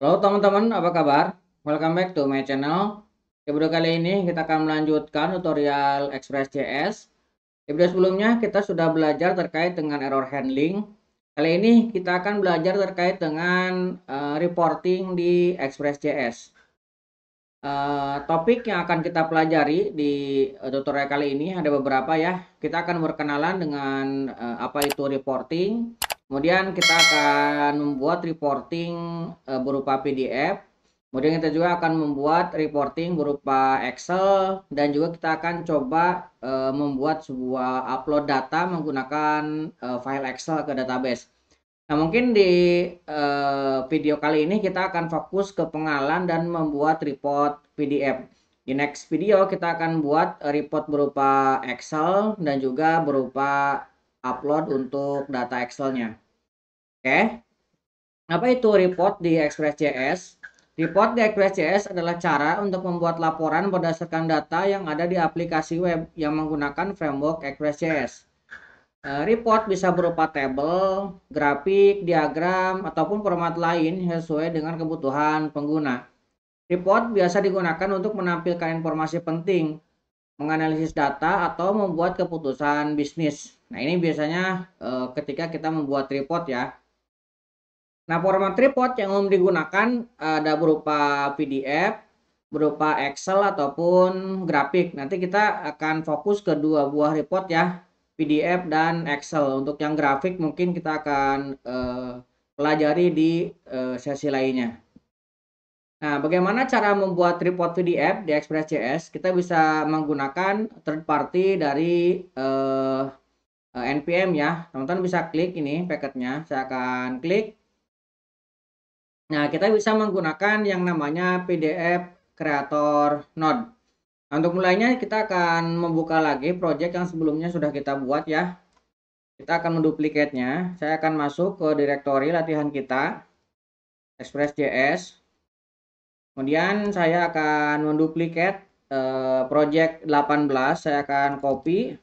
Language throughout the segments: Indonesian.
Halo teman-teman, apa kabar? Welcome back to my channel. Di video kali ini kita akan melanjutkan tutorial Express.js. Di video sebelumnya kita sudah belajar terkait dengan error handling. Kali ini kita akan belajar terkait dengan reporting di Express.js. Topik yang akan kita pelajari di tutorial kali ini ada beberapa ya. Kita akan berkenalan dengan apa itu reporting. Kemudian kita akan membuat reporting berupa PDF. Kemudian kita juga akan membuat reporting berupa Excel dan juga kita akan coba membuat sebuah upload data menggunakan file Excel ke database. Nah, mungkin di video kali ini kita akan fokus ke pengenalan dan membuat report PDF. Di next video kita akan buat report berupa Excel dan juga berupa upload untuk data Excel-nya. Oke. Apa itu report di Express.js? Report di Express.js adalah cara untuk membuat laporan berdasarkan data yang ada di aplikasi web yang menggunakan framework Express.js. Report bisa berupa tabel, grafik, diagram, ataupun format lain sesuai dengan kebutuhan pengguna. Report biasa digunakan untuk menampilkan informasi penting, menganalisis data, atau membuat keputusan bisnis. Nah, ini biasanya ketika kita membuat report ya. Nah, format report yang umum digunakan ada berupa PDF, berupa Excel, ataupun grafik. Nanti kita akan fokus ke dua buah report ya, PDF dan Excel. Untuk yang grafik mungkin kita akan pelajari di sesi lainnya. Nah, bagaimana cara membuat report PDF di Express.js? Kita bisa menggunakan third party dari NPM ya. Teman-teman bisa klik ini packetnya. Saya akan klik. Nah, kita bisa menggunakan yang namanya PDF Creator Node. Nah, untuk mulainya kita akan membuka lagi project yang sebelumnya sudah kita buat ya. Kita akan menduplikatnya. Saya akan masuk ke direktori latihan kita, Express.js. Kemudian saya akan menduplikat project 18. Saya akan copy,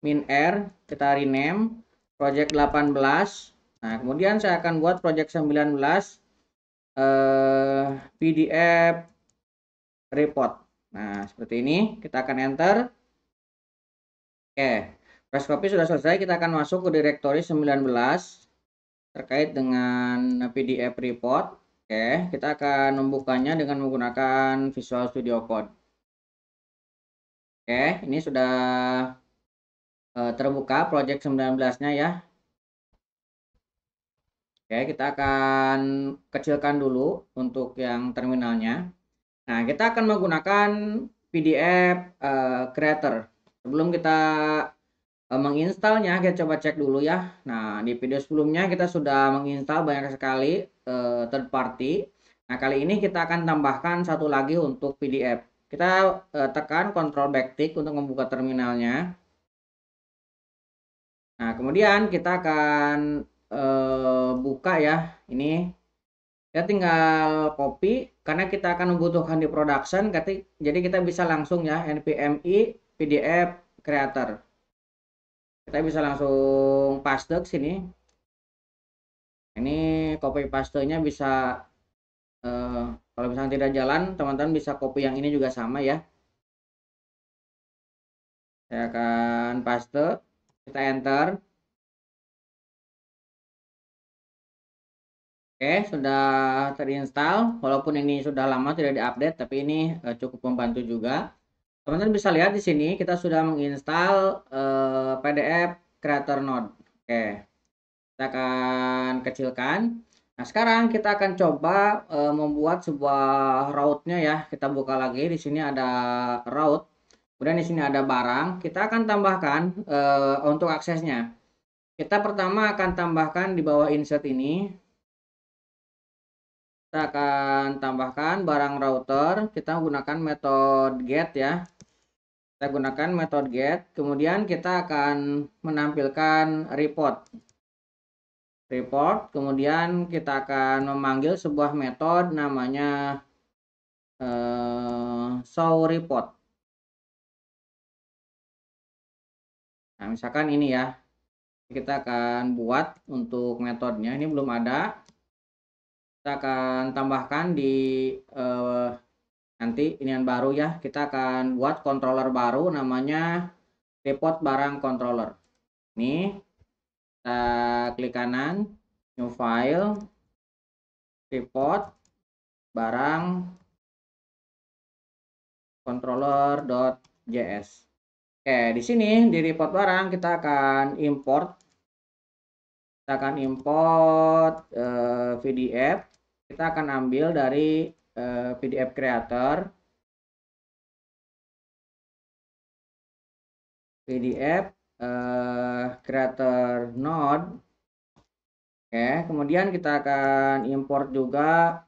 min-r, kita rename, project 18. Nah, kemudian saya akan buat project 19. PDF report. Nah, seperti ini kita akan enter. Oke, press copy sudah selesai. Kita akan masuk ke direktori 19 terkait dengan PDF report. Oke, kita akan membukanya dengan menggunakan Visual Studio Code. Oke, ini sudah terbuka project 19-nya ya. Oke, kita akan kecilkan dulu untuk yang terminalnya. Nah, kita akan menggunakan PDF Creator. Sebelum kita menginstalnya, kita coba cek dulu ya. Nah, di video sebelumnya kita sudah menginstal banyak sekali third party. Nah, kali ini kita akan tambahkan satu lagi untuk PDF. Kita tekan Ctrl Backtick untuk membuka terminalnya. Nah, kemudian kita akan buka ya. Ini kita tinggal copy karena kita akan membutuhkan di production, jadi kita bisa langsung ya npm i pdf creator. Kita bisa langsung paste ke sini. Ini copy pastenya bisa kalau misalnya tidak jalan, teman-teman bisa copy yang ini juga sama ya. Saya akan paste, kita enter. Oke, sudah terinstall. Walaupun ini sudah lama tidak diupdate, tapi ini cukup membantu juga. Teman-teman bisa lihat di sini kita sudah menginstal PDF Creator Node. Oke, kita akan kecilkan. Nah, sekarang kita akan coba membuat sebuah route-nya ya. Kita buka lagi. Di sini ada route. Kemudian di sini ada barang. Kita akan tambahkan untuk aksesnya. Kita pertama akan tambahkan di bawah insert ini. Kita akan tambahkan barang router. Kita gunakan metode get ya. Kita gunakan metode get, kemudian kita akan menampilkan report. Kemudian kita akan memanggil sebuah metode namanya show report. Nah, misalkan ini ya, kita akan buat untuk metodenya, ini belum ada. kita akan tambahkan di nanti inian baru ya. Kita akan buat controller baru namanya report barang controller. Ini kita klik kanan, new file, report barang controller.js. Oke, di sini di report barang kita akan import PDF. Kita akan ambil dari PDF creator, creator node. Oke, kemudian kita akan import juga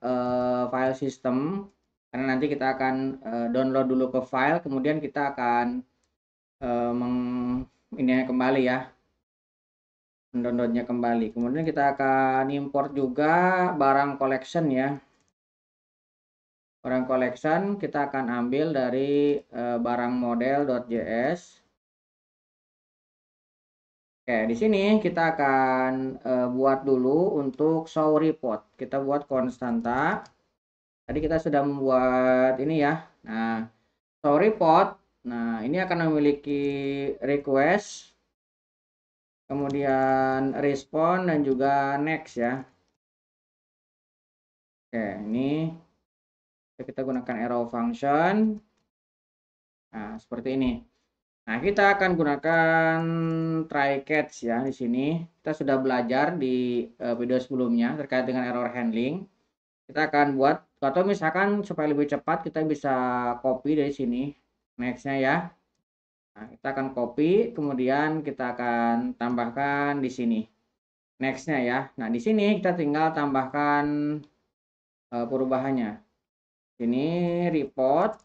file system, karena nanti kita akan download dulu ke file, kemudian kita akan ini kembali ya, mendownloadnya kembali. Kemudian kita akan import juga barang collection ya. Barang collection kita akan ambil dari barang model.js. Oke, di sini kita akan buat dulu untuk show report. Kita buat konstanta. Tadi kita sudah membuat ini ya. Nah, show report. Nah, ini akan memiliki request, kemudian respond dan juga next ya. Oke, ini kita gunakan arrow function. Nah, seperti ini. Nah, kita akan gunakan try catch ya di sini. Kita sudah belajar di video sebelumnya terkait dengan error handling. Kita akan buat, atau misalkan supaya lebih cepat kita bisa copy dari sini next-nya ya. Nah, kita akan copy, kemudian kita akan tambahkan di sini next-nya ya. Nah, di sini kita tinggal tambahkan perubahannya. Ini report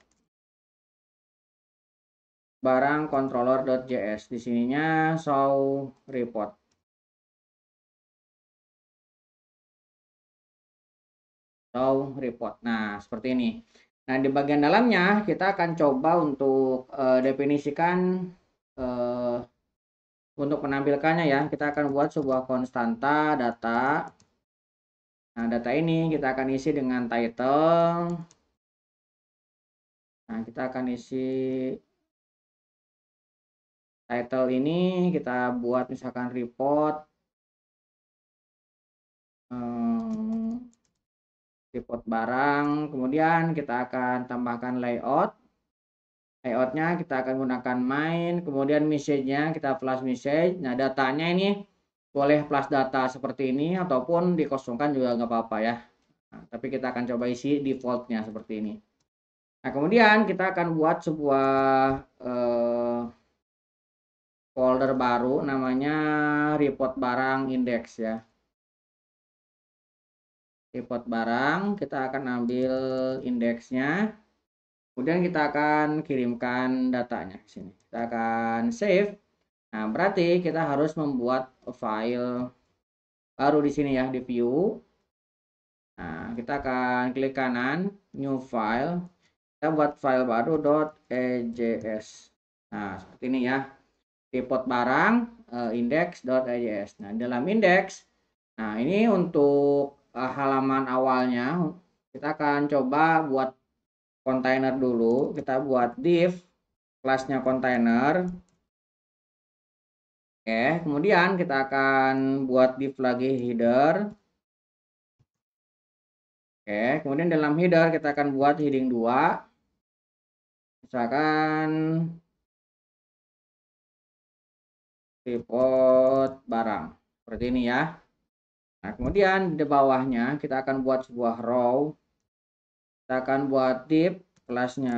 barang controller.js, di sininya show report. Show report. Nah, seperti ini. Nah, di bagian dalamnya kita akan coba untuk definisikan untuk menampilkannya ya. Kita akan buat sebuah konstanta data. Nah, data ini kita akan isi dengan title. Nah, kita akan isi title ini, kita buat misalkan report barang, kemudian kita akan tambahkan layoutnya kita akan gunakan main, kemudian message-nya kita plus message. Nah, datanya ini boleh plus data seperti ini ataupun dikosongkan juga nggak apa-apa ya. Nah, tapi kita akan coba isi defaultnya seperti ini. Nah, kemudian kita akan buat sebuah folder baru namanya report barang index ya. Report barang, kita akan ambil indeksnya, kemudian kita akan kirimkan datanya ke sini. Kita akan save. Nah, berarti kita harus membuat file baru di sini ya, di view. Nah, kita akan klik kanan, new file. Kita buat file baru .ejs. Nah, seperti ini ya. Report barang index.ejs. Nah, dalam index, nah ini untuk halaman awalnya kita akan coba buat kontainer dulu. Kita buat div kelasnya kontainer. Oke, kemudian kita akan buat div lagi header. Oke, kemudian dalam header kita akan buat heading 2. Misalkan report barang. Seperti ini ya. Nah, kemudian di bawahnya kita akan buat sebuah row. Kita akan buat div kelasnya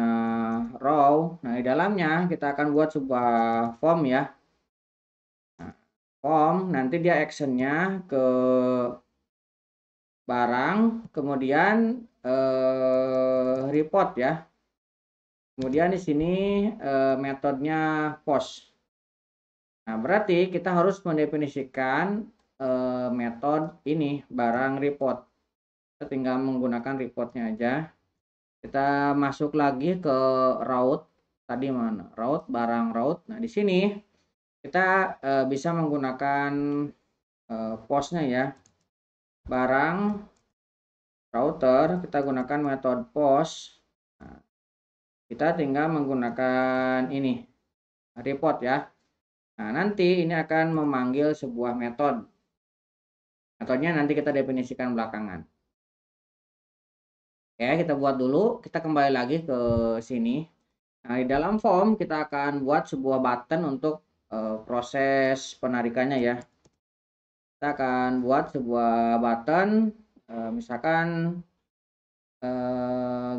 row. Nah, di dalamnya kita akan buat sebuah form ya. Nah, form nanti dia actionnya ke barang, kemudian report ya. Kemudian di sini metodenya post. Nah, berarti kita harus mendefinisikan metode ini barang report. Kita tinggal menggunakan reportnya aja. Kita masuk lagi ke route. Tadi mana? Route barang route. Nah, di sini kita bisa menggunakan postnya ya. Barang router, kita gunakan metode post. Nah, kita tinggal menggunakan ini report ya. Nah, nanti ini akan memanggil sebuah metode. Metodenya nanti kita definisikan belakangan. Oke, kita buat dulu. Kita kembali lagi ke sini. Nah, di dalam form kita akan buat sebuah button untuk proses penarikannya ya. Kita akan buat sebuah button, misalkan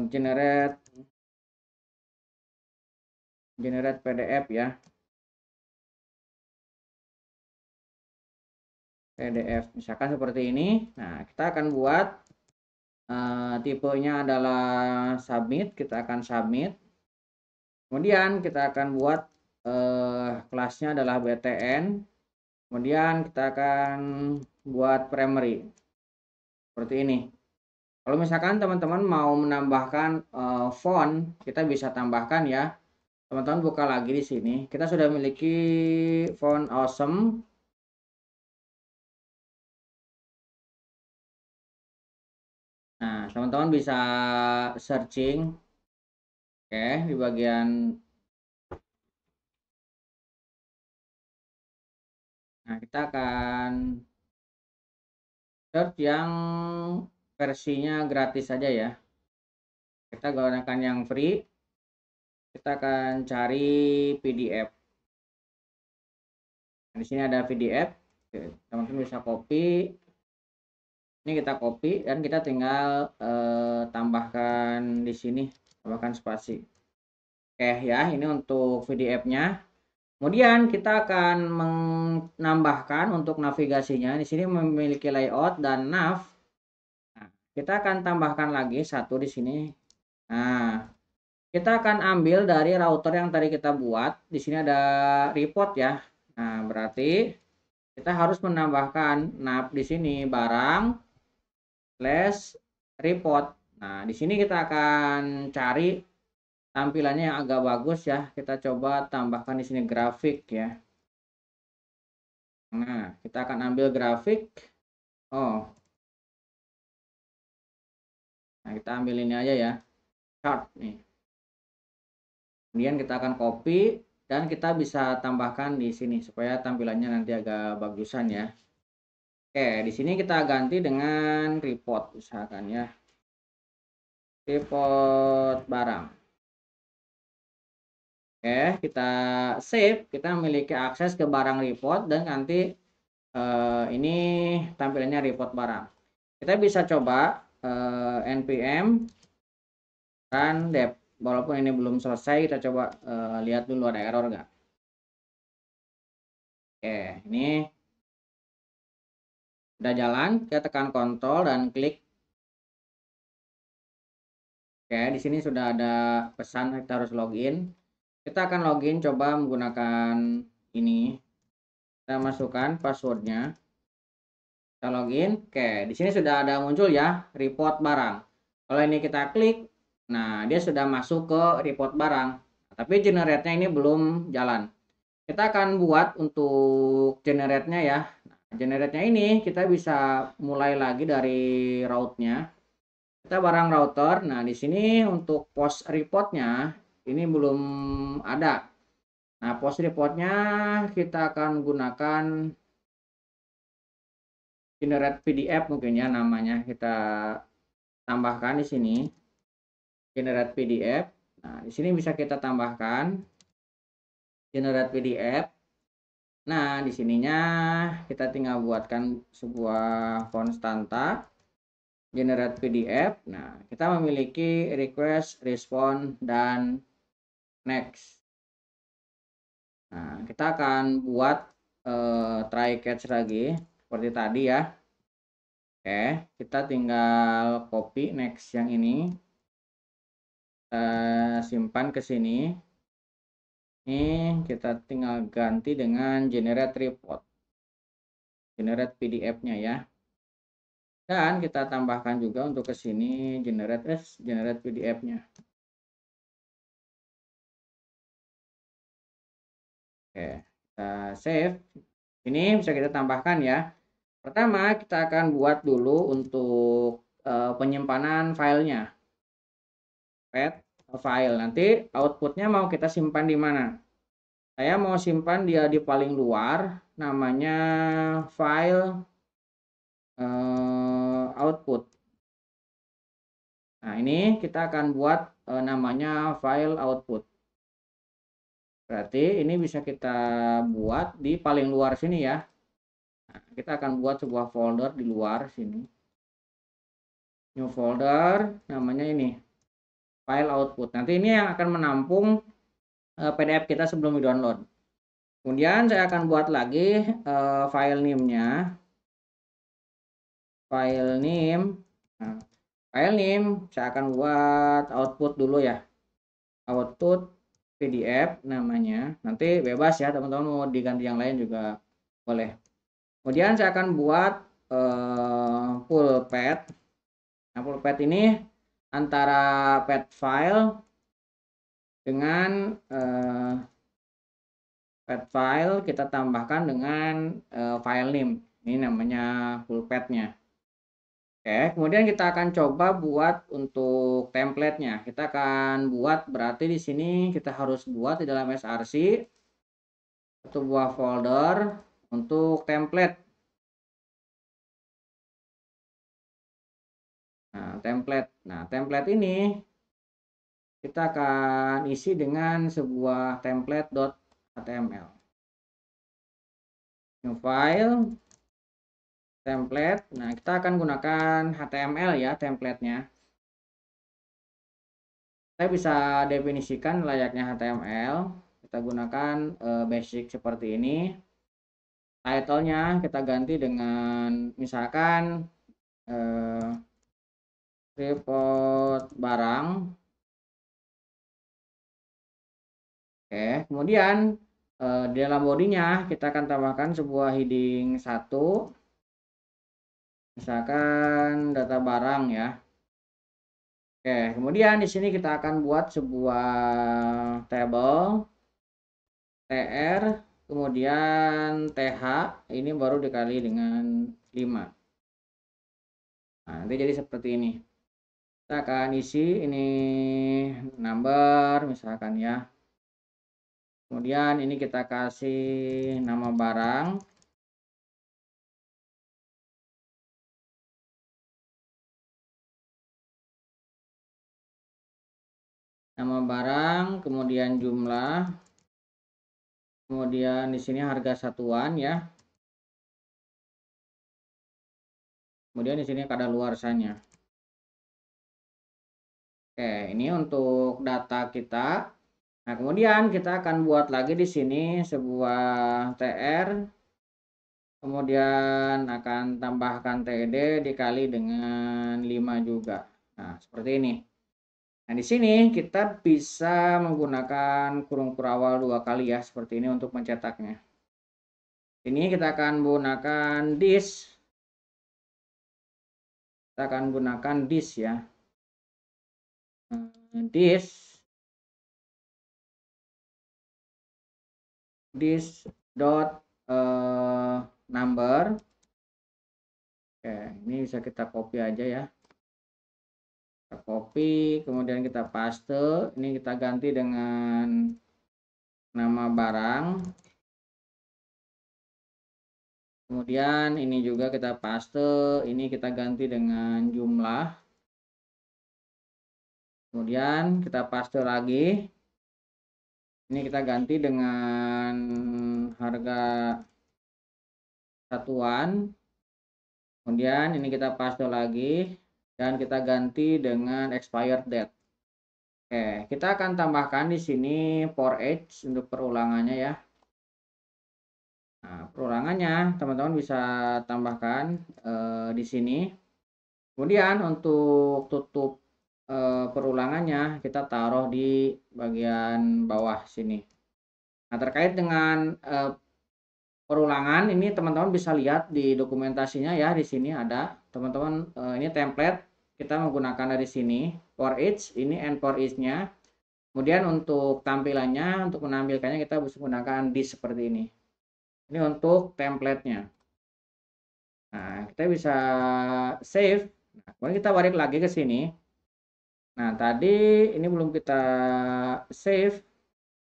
generate PDF ya. PDF misalkan seperti ini. Nah, kita akan buat tipenya adalah submit. Kita akan submit. Kemudian kita akan buat kelasnya adalah btn. Kemudian kita akan buat primary seperti ini. Kalau misalkan teman-teman mau menambahkan font, kita bisa tambahkan ya. Teman-teman buka lagi di sini. Kita sudah memiliki font Awesome. Nah, teman-teman bisa searching. Oke, di bagian nah, kita akan search yang versinya gratis saja ya. Kita gunakan yang free. Kita akan cari PDF. Nah, di sini ada PDF. Teman-teman bisa copy. Ini kita copy dan kita tinggal tambahkan di sini, tambahkan spasi. Oke ya, ini untuk PDF-nya. Kemudian kita akan menambahkan untuk navigasinya. Di sini memiliki layout dan nav. Nah, kita akan tambahkan lagi satu di sini. Nah, kita akan ambil dari router yang tadi kita buat. Di sini ada report ya. Nah, berarti kita harus menambahkan nav di sini barang slash report. Nah, di sini kita akan cari tampilannya yang agak bagus ya. Kita coba tambahkan di sini grafik ya. Nah, kita akan ambil grafik. Oh. Nah, kita ambil ini aja ya. Chart nih. Kemudian kita akan copy dan kita bisa tambahkan di sini supaya tampilannya nanti agak bagusan ya. Oke, di sini kita ganti dengan report misalkan ya. Report barang. Oke, kita save, kita memiliki akses ke barang report dan nanti ini tampilannya report barang. Kita bisa coba npm run dev. Walaupun ini belum selesai, kita coba lihat dulu ada error nggak. Oke, ini udah jalan. Kita tekan kontrol dan klik. Oke, di sini sudah ada pesan kita harus login. Kita akan login coba menggunakan ini. Kita masukkan passwordnya. Kita login. Oke, di sini sudah ada muncul ya report barang. Kalau ini kita klik, nah dia sudah masuk ke report barang. Tapi generate-nya ini belum jalan. Kita akan buat untuk generate-nya ya. Nah, generate-nya ini kita bisa mulai lagi dari route-nya. Kita barang router. Nah, di sini untuk post report-nya ini belum ada. Nah, post report-nya kita akan gunakan generate PDF mungkin ya namanya. Kita tambahkan di sini generate PDF. Nah, di sini bisa kita tambahkan generate PDF. Nah, di sininya kita tinggal buatkan sebuah konstanta generate PDF. Nah, kita memiliki request, respond, dan next. Nah, kita akan buat try catch lagi seperti tadi ya. Oke, kita tinggal copy next yang ini. Simpan ke sini. Ini kita tinggal ganti dengan generate report. Generate PDF-nya ya. Dan kita tambahkan juga untuk ke sini generate PDF-nya. Oke, kita save. Ini bisa kita tambahkan ya. Pertama, kita akan buat dulu untuk penyimpanan filenya. Pet file. Nanti outputnya mau kita simpan di mana? Saya mau simpan dia di paling luar, namanya file output. Nah, ini kita akan buat namanya file output. Berarti ini bisa kita buat di paling luar sini ya. Nah, kita akan buat sebuah folder di luar sini. New folder, namanya ini file output. Nanti ini yang akan menampung PDF kita sebelum di-download. Kemudian saya akan buat lagi file name-nya. File name. Nah, file name saya akan buat output dulu ya. Output PDF namanya. Nanti bebas ya teman-teman, mau diganti yang lain juga boleh. Kemudian saya akan buat pulpet. Nah, pulpet ini antara pet file dengan pet file kita tambahkan dengan file name. Ini namanya pulpetnya. Oke, kemudian kita akan coba buat untuk template-nya. Kita akan buat, berarti di sini kita harus buat di dalam SRC satu buah folder untuk template. Nah, template ini kita akan isi dengan sebuah template.html. New file, template. Nah, kita akan gunakan HTML ya template-nya. Saya bisa definisikan layaknya HTML. Kita gunakan basic seperti ini. Title-nya kita ganti dengan misalkan report barang. Oke, kemudian di dalam bodinya kita akan tambahkan sebuah heading 1. Misalkan data barang ya. Oke, kemudian di sini kita akan buat sebuah table tr, kemudian th, ini baru dikali dengan 5. Nah, nanti jadi seperti ini. Kita akan isi ini number misalkan ya. Kemudian ini kita kasih nama barang. Nama barang, kemudian jumlah. Kemudian di sini harga satuan ya. Kemudian di sini kadaluarsanya. Oke, ini untuk data kita. Nah, kemudian kita akan buat lagi di sini sebuah tr. Kemudian akan tambahkan TD dikali dengan 5 juga. Nah, seperti ini. Nah, di sini kita bisa menggunakan kurung kurawal 2 kali ya, seperti ini untuk mencetaknya. Ini kita akan menggunakan disk. Kita akan gunakan disk ya. Disk dot number. Oke, ini bisa kita copy aja ya. Kita copy, kemudian kita paste. Ini kita ganti dengan nama barang. Kemudian ini juga kita paste. Ini kita ganti dengan jumlah. Kemudian kita paste lagi. Ini kita ganti dengan harga satuan. Kemudian ini kita paste lagi dan kita ganti dengan expired date. Oke, kita akan tambahkan di sini for each untuk perulangannya ya. Nah, perulangannya teman-teman bisa tambahkan di sini. Kemudian untuk tutup perulangannya kita taruh di bagian bawah sini. Nah, terkait dengan perulangan ini teman-teman bisa lihat di dokumentasinya ya, di sini ada teman-teman ini template kita menggunakan dari sini for each, ini and for each-nya. Kemudian untuk tampilannya, untuk menampilkannya kita bisa menggunakan disk seperti ini. Ini untuk template-nya. Nah, kita bisa save Nah, kemudian kita balik lagi ke sini. Nah, tadi ini belum kita save.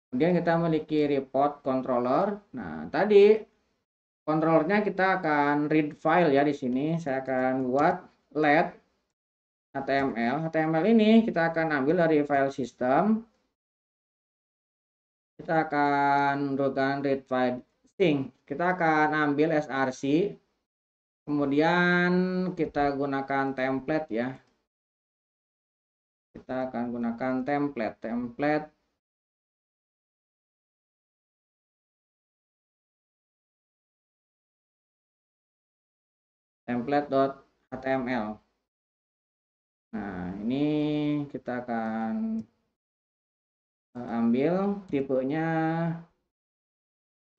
Kemudian kita memiliki report controller. Nah, tadi controllernya kita akan read file ya di sini. Saya akan buat let HTML. HTML ini kita akan ambil dari file system. Kita akan menggunakan read file string. Kita akan ambil src. Kemudian kita gunakan template ya. Kita akan gunakan template template.html. Nah, ini kita akan ambil tipenya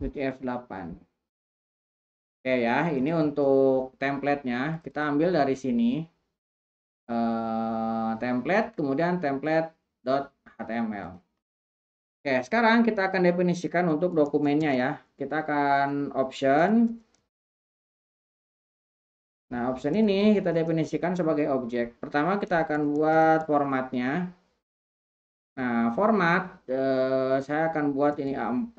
UTF-8. Oke ya, ini untuk templatenya kita ambil dari sini. Template, kemudian template.html. Oke, sekarang kita akan definisikan untuk dokumennya ya. Kita akan option. Nah, option ini kita definisikan sebagai objek. Pertama kita akan buat formatnya. Nah, format saya akan buat ini A4.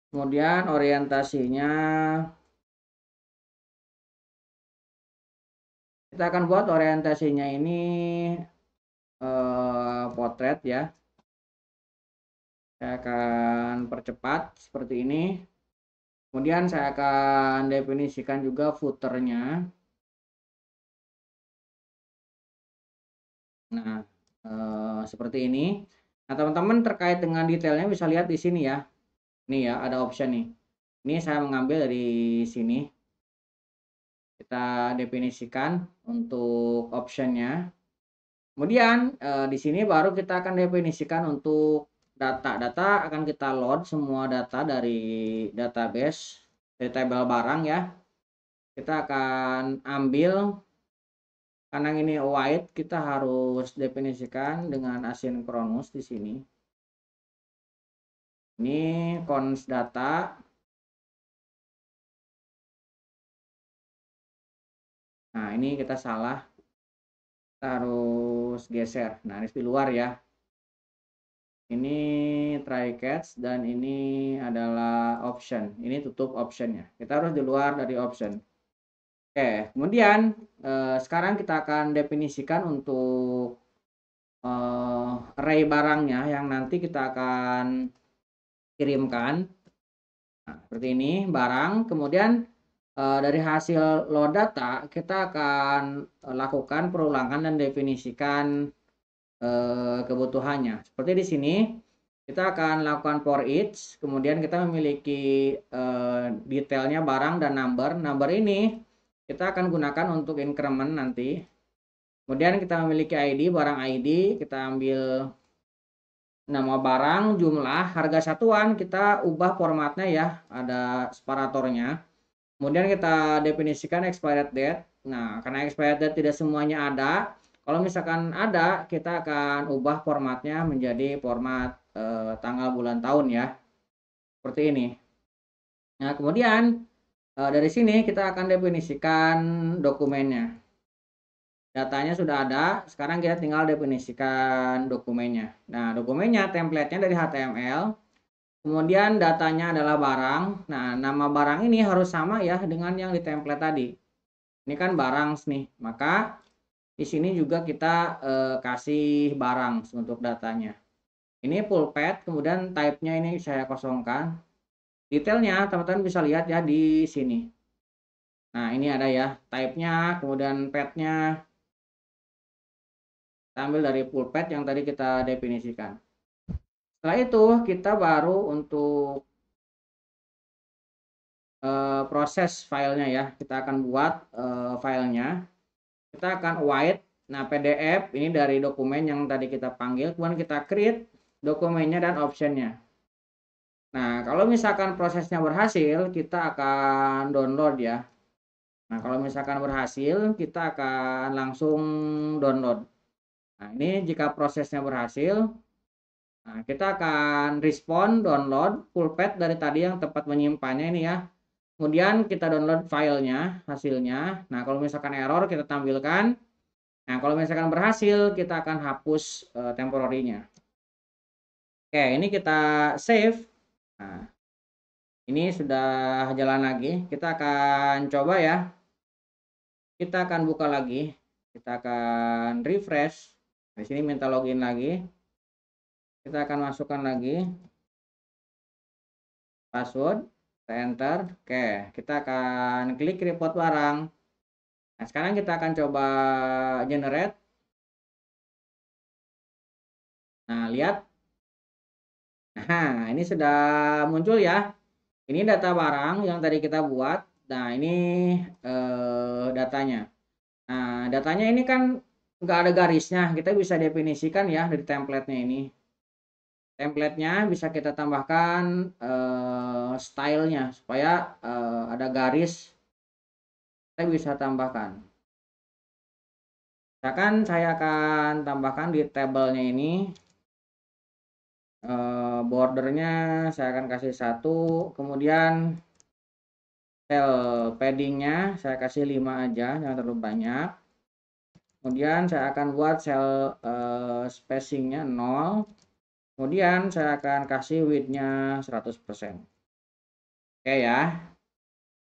Kemudian orientasinya kita akan buat orientasinya ini potret ya. Saya akan percepat seperti ini. Kemudian saya akan definisikan juga footernya. Nah, seperti ini. Nah, teman-teman terkait dengan detailnya bisa lihat di sini ya. Ini ya, ada option nih. Ini saya mengambil dari sini. Kita definisikan untuk optionnya. Kemudian di sini baru kita akan definisikan untuk data. Data akan kita load semua data dari database, dari tabel barang ya. Kita akan ambil, karena ini white, kita harus definisikan dengan asinkronus di sini. Ini const data. Nah, ini kita salah. Kita harus geser. Nah, ini di luar ya. Ini try catch dan ini adalah option. Ini tutup optionnya. Kita harus di luar dari option. Oke, kemudian sekarang kita akan definisikan untuk array barangnya yang nanti kita akan kirimkan. Nah, seperti ini barang. Kemudian dari hasil load data kita akan lakukan perulangan dan definisikan kebutuhannya. Seperti di sini kita akan lakukan for each, kemudian kita memiliki detailnya barang dan number. Number ini kita akan gunakan untuk increment nanti. Kemudian kita memiliki ID, barang ID, kita ambil nama barang, jumlah, harga satuan, kita ubah formatnya ya, ada separatornya. Kemudian kita definisikan expired date. Nah, karena expired date tidak semuanya ada, kalau misalkan ada, kita akan ubah formatnya menjadi format tanggal bulan tahun ya. Seperti ini. Nah, kemudian dari sini kita akan definisikan dokumennya. Datanya sudah ada, sekarang kita tinggal definisikan dokumennya. Nah, dokumennya template-nya dari HTML. Kemudian datanya adalah barang. Nah, nama barang ini harus sama ya dengan yang di template tadi. Ini kan barang nih. Maka di sini juga kita kasih barang untuk datanya. Ini pulpet, kemudian type-nya ini saya kosongkan. Detailnya teman-teman bisa lihat ya di sini. Nah, ini ada ya type-nya, kemudian pet-nya. Kita ambil dari pulpet yang tadi kita definisikan. Setelah itu kita baru untuk proses filenya ya. Kita akan buat filenya. Kita akan write. Nah, PDF ini dari dokumen yang tadi kita panggil. Kemudian kita create dokumennya dan optionnya. Nah, kalau misalkan prosesnya berhasil, kita akan download ya. Nah, kalau misalkan berhasil, kita akan langsung download. Nah, ini jika prosesnya berhasil, nah, kita akan respon download pulpet dari tadi yang tempat menyimpannya ini ya. kemudian kita download filenya, hasilnya. Nah, kalau misalkan error kita tampilkan. Nah, kalau misalkan berhasil, kita akan hapus temporary-nya. Oke, ini kita save. Nah, ini sudah jalan lagi. Kita akan coba ya. Kita akan buka lagi. Kita akan refresh. Di sini minta login lagi. Kita akan masukkan lagi password, kita enter. Oke, kita akan klik report barang. Nah, sekarang kita akan coba generate. Nah, lihat. Nah, ini sudah muncul ya. Ini data barang yang tadi kita buat. Nah, ini datanya. Nah, datanya ini kan nggak ada garisnya. Kita bisa definisikan ya dari template-nya ini. Template-nya bisa kita tambahkan stylenya supaya ada garis. Kita bisa tambahkan. Misalkan saya akan tambahkan di tabelnya ini bordernya saya akan kasih 1, kemudian cell paddingnya saya kasih 5 aja, jangan terlalu banyak. Kemudian saya akan buat cell spacingnya 0, kemudian saya akan kasih widthnya 100%. Oke ya,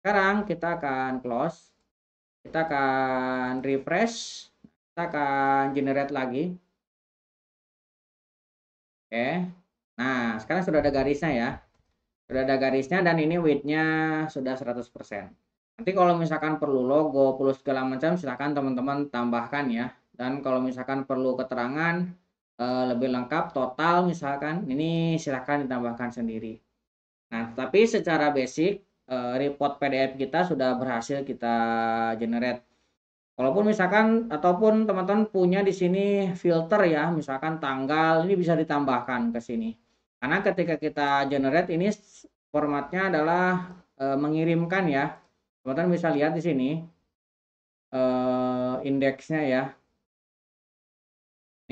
sekarang kita akan close, kita akan refresh, kita akan generate lagi. Oke, nah sekarang sudah ada garisnya ya, sudah ada garisnya dan ini width-nya sudah 100%. Nanti kalau misalkan perlu logo, perlu segala macam, silahkan teman-teman tambahkan ya. Dan kalau misalkan perlu keterangan lebih lengkap, total misalkan, ini silahkan ditambahkan sendiri. Nah, tapi secara basic, report PDF kita sudah berhasil kita generate. Walaupun misalkan, ataupun teman-teman punya di sini filter ya, misalkan tanggal, ini bisa ditambahkan ke sini. Karena ketika kita generate, ini formatnya adalah mengirimkan ya. Teman-teman bisa lihat di sini indeksnya ya.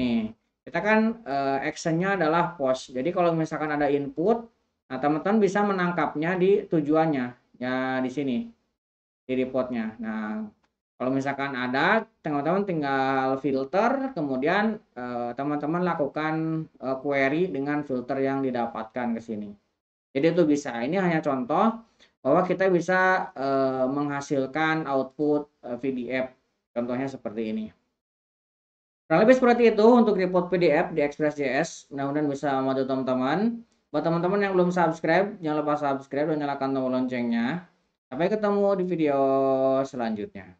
Nih, kita kan actionnya adalah post. Jadi kalau misalkan ada input, nah teman-teman bisa menangkapnya di tujuannya ya di sini di reportnya. Nah, kalau misalkan ada, teman-teman tinggal filter, kemudian teman-teman lakukan query dengan filter yang didapatkan ke sini. Jadi itu bisa. Ini hanya contoh bahwa kita bisa menghasilkan output PDF. Contohnya seperti ini. Kurang lebih seperti itu untuk report PDF di Express.js. Mudah-mudahan bisa membantu teman-teman. Buat teman-teman yang belum subscribe, jangan lupa subscribe dan nyalakan tombol loncengnya. Sampai ketemu di video selanjutnya.